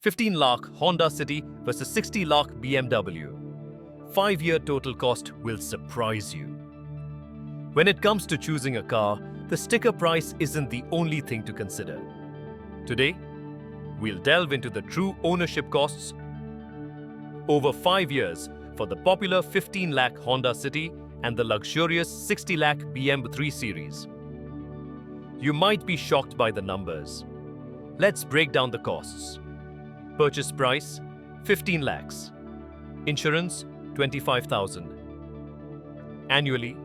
15 lakh Honda City versus 60 lakh BMW. 5-year total cost will surprise you. When it comes to choosing a car, the sticker price isn't the only thing to consider. Today, we'll delve into the true ownership costs over 5 years for the popular 15 lakh Honda City and the luxurious 60 lakh BMW 3 Series. You might be shocked by the numbers. Let's break down the costs. Purchase price 15 lakhs. Insurance 25,000. Annually,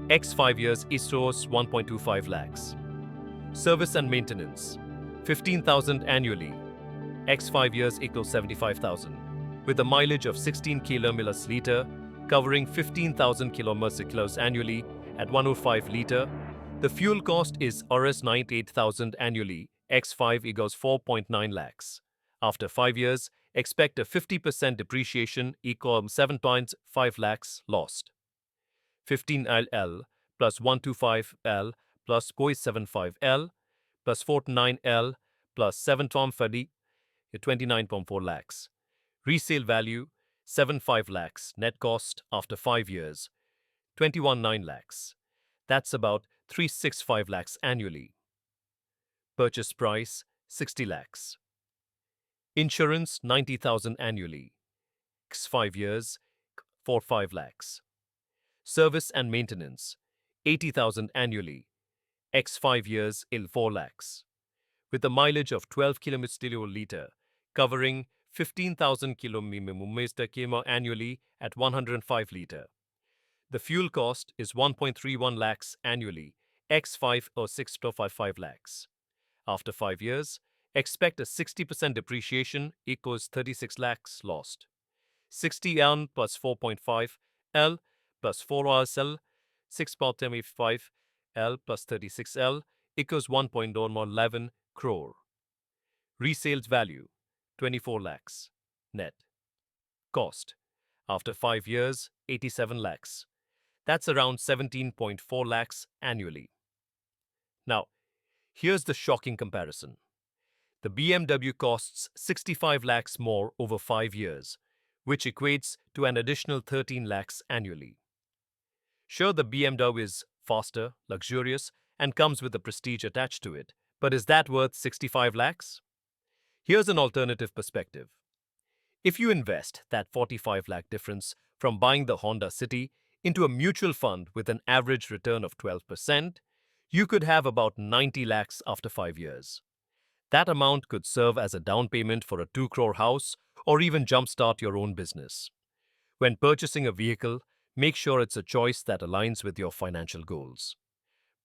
X 5 years equals 1.25 lakhs. Service and maintenance 15,000 annually. X 5 years equals 75,000. With a mileage of 16 kilometers liter, covering 15,000 kilometers annually at 105 liter, the fuel cost is Rs 98,000 annually. X 5 equals 4.9 lakhs. After 5 years, expect a 50% depreciation equals 7.5 lakhs lost. 15L plus 125L plus 0.75L plus 49L plus 7.30 29.4 lakhs. Resale value 75 lakhs. Net cost after 5 years 21.9 lakhs. That's about 365 lakhs annually. Purchase price 60 lakhs. Insurance 90,000 annually. X 5 years 45 lakhs. Service and maintenance 80,000 annually. X 5 years 4 lakhs. With a mileage of 12 kilometers per liter, covering 15,000 kilometers annually at 105 liter. The fuel cost is 1.31 lakhs annually. X 5 or 6.55 lakhs. After 5 years, expect a 60% depreciation equals 36 lakhs lost. 60L plus 4.5 L plus 4RSL 6.75 L plus 36L equals 1.11 crore. Resale value 24 lakhs. Net cost after 5 years 87 lakhs. That's around 17.4 lakhs annually. Now, here's the shocking comparison. The BMW costs 65 lakhs more over 5 years, which equates to an additional 13 lakhs annually. Sure, the BMW is faster, luxurious, and comes with the prestige attached to it, but is that worth 65 lakhs? Here's an alternative perspective. If you invest that 45 lakh difference from buying the Honda City into a mutual fund with an average return of 12%, you could have about 90 lakhs after 5 years. That amount could serve as a down payment for a 2 crore house or even jumpstart your own business. When purchasing a vehicle, make sure it's a choice that aligns with your financial goals.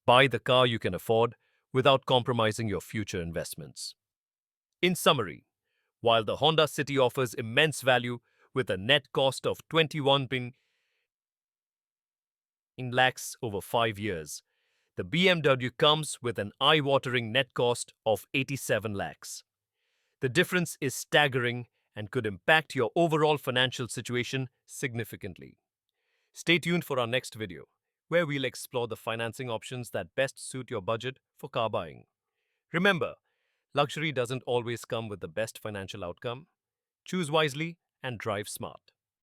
Buy the car you can afford without compromising your future investments. In summary, while the Honda City offers immense value with a net cost of 21 lakhs over 5 years, the BMW comes with an eye-watering net cost of 87 lakhs. The difference is staggering and could impact your overall financial situation significantly. Stay tuned for our next video, where we'll explore the financing options that best suit your budget for car buying. Remember, luxury doesn't always come with the best financial outcome. Choose wisely and drive smart.